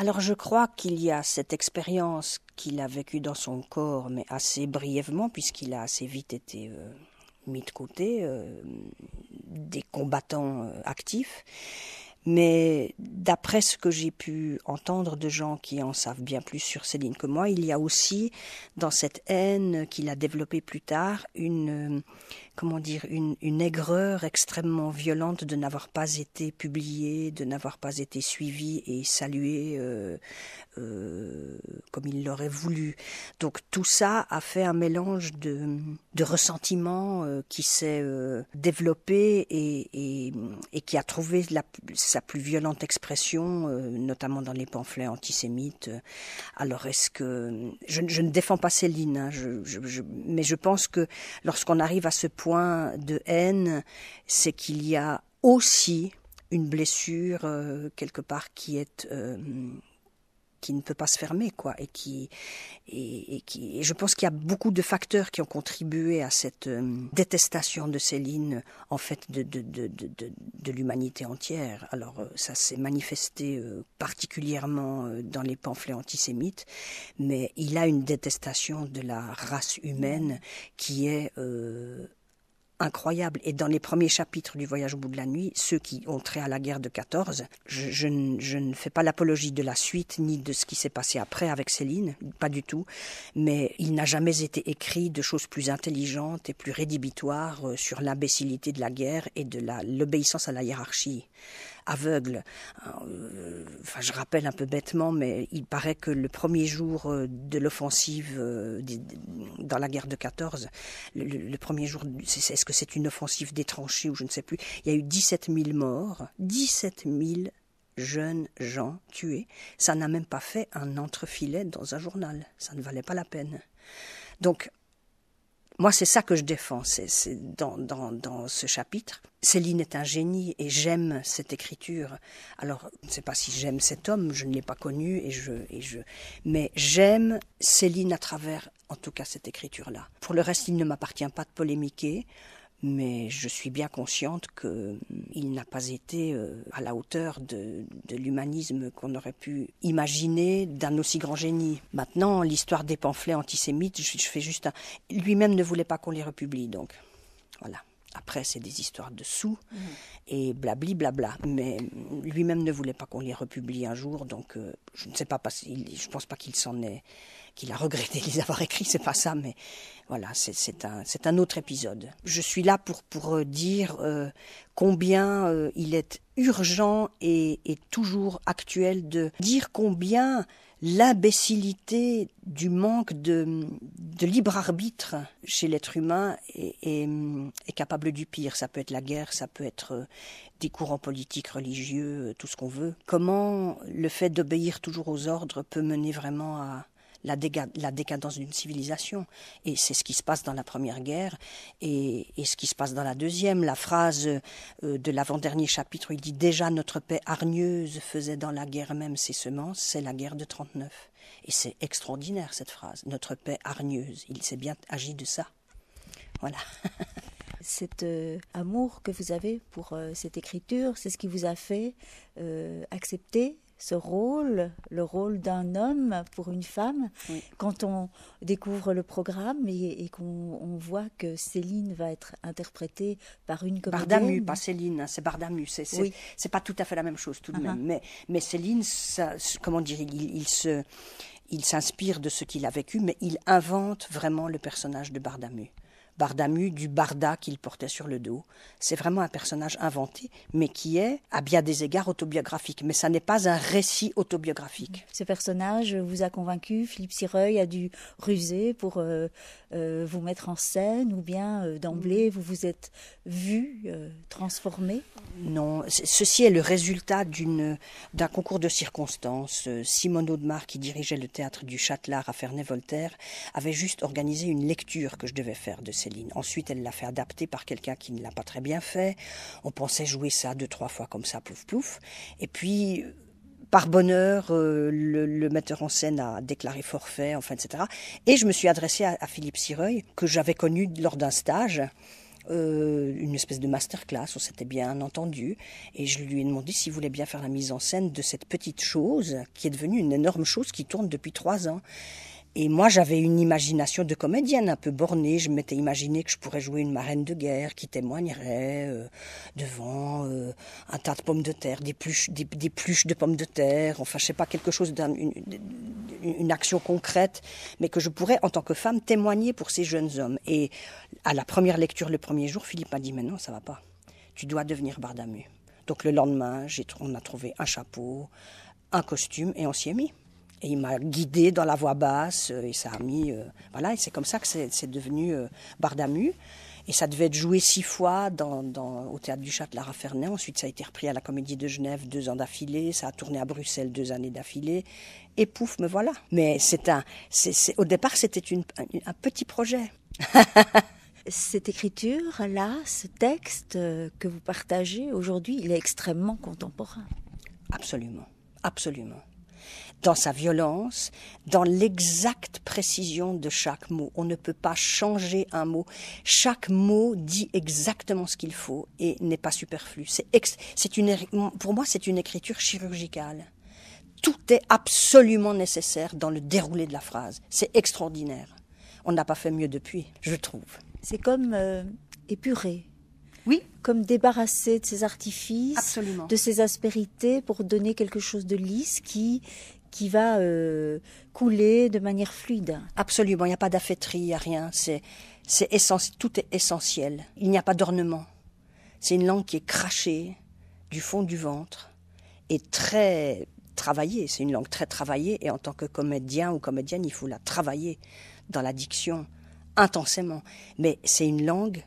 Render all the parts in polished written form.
Alors je crois qu'il y a cette expérience qu'il a vécue dans son corps, mais assez brièvement, puisqu'il a assez vite été mis de côté des combattants actifs. Mais d'après ce que j'ai pu entendre de gens qui en savent bien plus sur Céline que moi, il y a aussi dans cette haine qu'il a développée plus tard une aigreur extrêmement violente de n'avoir pas été publiée, de n'avoir pas été suivie et saluée comme il l'aurait voulu. Donc tout ça a fait un mélange de ressentiment qui s'est développé et qui a trouvé sa plus violente expression, notamment dans les pamphlets antisémites. Alors est-ce que... Je ne défends pas Céline, hein, mais je pense que lorsqu'on arrive à ce point de haine, c'est qu'il y a aussi une blessure quelque part qui ne peut pas se fermer, quoi, et je pense qu'il y a beaucoup de facteurs qui ont contribué à cette détestation de Céline, en fait, de l'humanité entière. Alors ça s'est manifesté particulièrement dans les pamphlets antisémites, mais il a une détestation de la race humaine qui est incroyable. Et dans les premiers chapitres du Voyage au bout de la nuit, ceux qui ont trait à la guerre de 14, je ne fais pas l'apologie de la suite ni de ce qui s'est passé après avec Céline, pas du tout, mais il n'a jamais été écrit de choses plus intelligentes et plus rédhibitoires sur l'imbécilité de la guerre et de l'obéissance à la hiérarchie aveugle. Enfin, je rappelle un peu bêtement, mais il paraît que le premier jour de l'offensive dans la guerre de 14, le premier jour, est-ce que c'est une offensive des tranchées ou je ne sais plus, il y a eu 17 000 morts, 17 000 jeunes gens tués. Ça n'a même pas fait un entrefilet dans un journal. Ça ne valait pas la peine. Donc, moi, c'est ça que je défends, c'est dans ce chapitre. Céline est un génie et j'aime cette écriture. Alors, je ne sais pas si j'aime cet homme, je ne l'ai pas connu, mais j'aime Céline à travers, en tout cas, cette écriture-là. Pour le reste, il ne m'appartient pas de polémiquer, mais je suis bien consciente qu'il n'a pas été à la hauteur de l'humanisme qu'on aurait pu imaginer d'un aussi grand génie. Maintenant, l'histoire des pamphlets antisémites, je fais juste un... Lui-même ne voulait pas qu'on les republie, donc voilà. Après, c'est des histoires de sous et blabli blabla. Mais lui-même ne voulait pas qu'on les republie un jour, donc je ne sais pas, je pense pas qu'il a regretté de les avoir écrits, c'est pas ça, mais voilà, c'est un autre épisode. Je suis là pour dire combien il est urgent et toujours actuel de dire combien l'imbécilité du manque de libre arbitre chez l'être humain est capable du pire. Ça peut être la guerre, ça peut être des courants politiques, religieux, tout ce qu'on veut. Comment le fait d'obéir toujours aux ordres peut mener vraiment à la décadence d'une civilisation. Et c'est ce qui se passe dans la Première Guerre et ce qui se passe dans la Deuxième. La phrase de l'avant-dernier chapitre, il dit « Déjà notre paix hargneuse faisait dans la guerre même ses semences », c'est la guerre de 39. Et c'est extraordinaire cette phrase, notre paix hargneuse. Il s'est bien agi de ça. Voilà. Cet amour que vous avez pour cette écriture, c'est ce qui vous a fait accepter ce rôle, le rôle d'un homme pour une femme. Oui. Quand on découvre le programme et qu'on voit que Céline va être interprétée par une comédienne. Bardamu, pas Céline, c'est Bardamu. C'est pas tout à fait la même chose tout de même. Mais Céline, ça, comment dire, il s'inspire de ce qu'il a vécu, mais il invente vraiment le personnage de Bardamu. Bardamu, du barda qu'il portait sur le dos. C'est vraiment un personnage inventé, mais qui est, à bien des égards, autobiographique. Mais ça n'est pas un récit autobiographique. Ce personnage vous a convaincu, Philippe Sireuil a dû ruser pour vous mettre en scène, ou bien d'emblée, vous vous êtes vu transformé? Non, ceci est le résultat d'un concours de circonstances. Simone Audemars, qui dirigeait le théâtre du Châtelard à Ferney-Voltaire, avait juste organisé une lecture que je devais faire de Céline. Ensuite, elle l'a fait adapter par quelqu'un qui ne l'a pas très bien fait. On pensait jouer ça 2-3 fois comme ça, plouf plouf. Et puis, par bonheur, le metteur en scène a déclaré forfait, enfin, etc. Et je me suis adressée à Philippe Sireuil, que j'avais connu lors d'un stage. une espèce de masterclass, on s'était bien entendu, et je lui ai demandé s'il voulait bien faire la mise en scène de cette petite chose qui est devenue une énorme chose qui tourne depuis 3 ans. Et moi, j'avais une imagination de comédienne un peu bornée. Je m'étais imaginé que je pourrais jouer une marraine de guerre qui témoignerait devant un tas de pommes de terre, des pluches de pommes de terre, enfin, je sais pas, quelque chose une action concrète, mais que je pourrais, en tant que femme, témoigner pour ces jeunes hommes. Et à la première lecture, le premier jour, Philippe m'a dit « Mais non, ça va pas. Tu dois devenir Bardamu ». Donc le lendemain, on a trouvé un chapeau, un costume, et on s'y est mis. Et il m'a guidée dans la voix basse, et ça a mis... voilà, et c'est comme ça que c'est devenu Bardamu. Et ça devait être joué 6 fois au Théâtre du Châtelet à Ferney. Ensuite, ça a été repris à la Comédie de Genève 2 ans d'affilée. Ça a tourné à Bruxelles 2 années d'affilée. Et pouf, me voilà. Mais au départ, c'était un petit projet. Cette écriture-là, ce texte que vous partagez aujourd'hui, il est extrêmement contemporain. Absolument, absolument. Dans sa violence, dans l'exacte précision de chaque mot. On ne peut pas changer un mot. Chaque mot dit exactement ce qu'il faut et n'est pas superflu. Pour moi, c'est une écriture chirurgicale. Tout est absolument nécessaire dans le déroulé de la phrase. C'est extraordinaire. On n'a pas fait mieux depuis, je trouve. C'est comme épurer. Oui. Comme débarrasser de ces artifices, absolument, de ces aspérités pour donner quelque chose de lisse qui va couler de manière fluide. Absolument, il n'y a pas d'affaîtrie, il n'y a rien. Tout est essentiel. Il n'y a pas d'ornement. C'est une langue qui est crachée du fond du ventre et très travaillée. C'est une langue très travaillée et en tant que comédien ou comédienne, il faut la travailler dans la diction intensément. Mais c'est une langue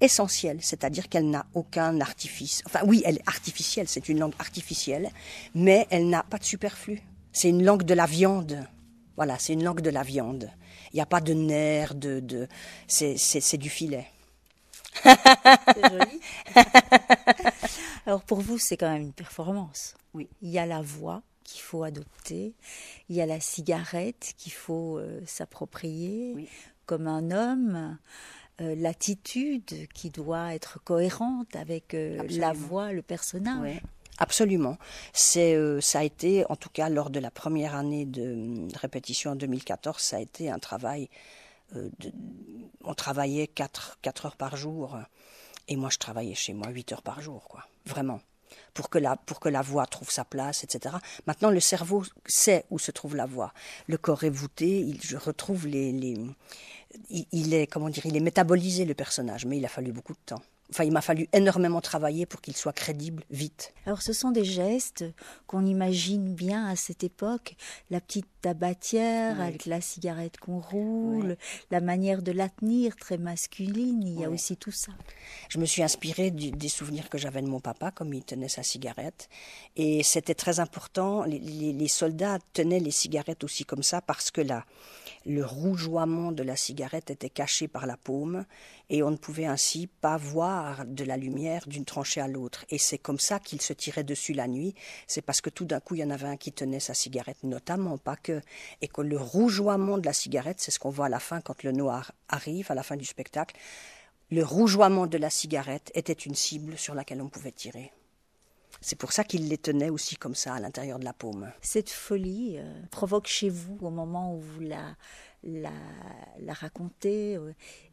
essentielle, c'est-à-dire qu'elle n'a aucun artifice. Enfin oui, elle est artificielle, c'est une langue artificielle, mais elle n'a pas de superflu. C'est une langue de la viande. Voilà, c'est une langue de la viande. Il n'y a pas de nerfs, c'est du filet. C'est joli. Alors pour vous, c'est quand même une performance. Oui. Il y a la voix qu'il faut adopter, il y a la cigarette qu'il faut s'approprier, oui, comme un homme, l'attitude qui doit être cohérente avec la voix, le personnage. Oui. Absolument. Ça a été, en tout cas lors de la première année de répétition en 2014, ça a été un travail. On travaillait 4 heures par jour, et moi je travaillais chez moi 8 heures par jour, quoi. Vraiment. Pour que la voix trouve sa place, etc. Maintenant, le cerveau sait où se trouve la voix. Le corps est voûté, je retrouve il est métabolisé, le personnage, mais il a fallu beaucoup de temps. Enfin, il m'a fallu énormément travailler pour qu'il soit crédible vite. Alors, ce sont des gestes qu'on imagine bien à cette époque. La petite tabatière, oui, avec la cigarette qu'on roule, oui, la manière de la tenir, très masculine, il y a aussi tout ça. Je me suis inspirée des souvenirs que j'avais de mon papa, comme il tenait sa cigarette. Et c'était très important. Les soldats tenaient les cigarettes aussi comme ça parce que le rougeoiement de la cigarette était caché par la paume et on ne pouvait ainsi pas voir de la lumière d'une tranchée à l'autre. Et c'est comme ça qu'il se tirait dessus la nuit. C'est parce que tout d'un coup, il y en avait un qui tenait sa cigarette, notamment, pas que. Et que le rougeoiement de la cigarette, c'est ce qu'on voit à la fin quand le noir arrive, à la fin du spectacle. Le rougeoiement de la cigarette était une cible sur laquelle on pouvait tirer. C'est pour ça qu'il les tenait aussi comme ça à l'intérieur de la paume. Cette folie provoque chez vous, au moment où vous la racontez,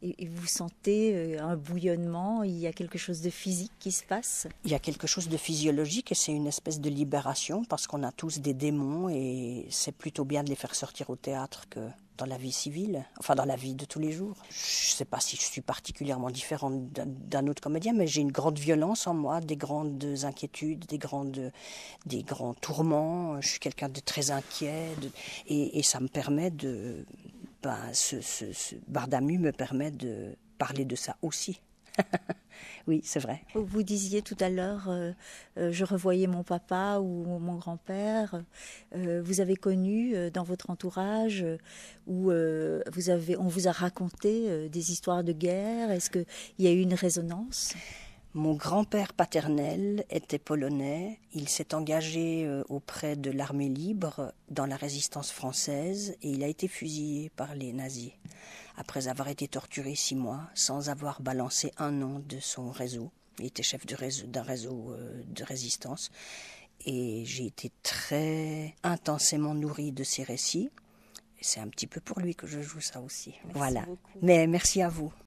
et vous sentez un bouillonnement, il y a quelque chose de physique qui se passe? Il y a quelque chose de physiologique et c'est une espèce de libération parce qu'on a tous des démons et c'est plutôt bien de les faire sortir au théâtre que dans la vie civile, enfin dans la vie de tous les jours. Je ne sais pas si je suis particulièrement différente d'un autre comédien, mais j'ai une grande violence en moi, des grandes inquiétudes, des grands tourments. Je suis quelqu'un de très inquiet et ça me permet de... Bardamu me permet de parler de ça aussi. Oui, c'est vrai. Vous disiez tout à l'heure, je revoyais mon papa ou mon grand-père. Vous avez connu dans votre entourage où on vous a raconté des histoires de guerre. Est-ce qu'il y a eu une résonance? Mon grand-père paternel était polonais. Il s'est engagé auprès de l'armée libre dans la résistance française et il a été fusillé par les nazis après avoir été torturé 6 mois sans avoir balancé un nom de son réseau. Il était chef d'un réseau de résistance et j'ai été très intensément nourrie de ses récits. Et c'est un petit peu pour lui que je joue ça aussi. Merci voilà. beaucoup. Mais merci à vous.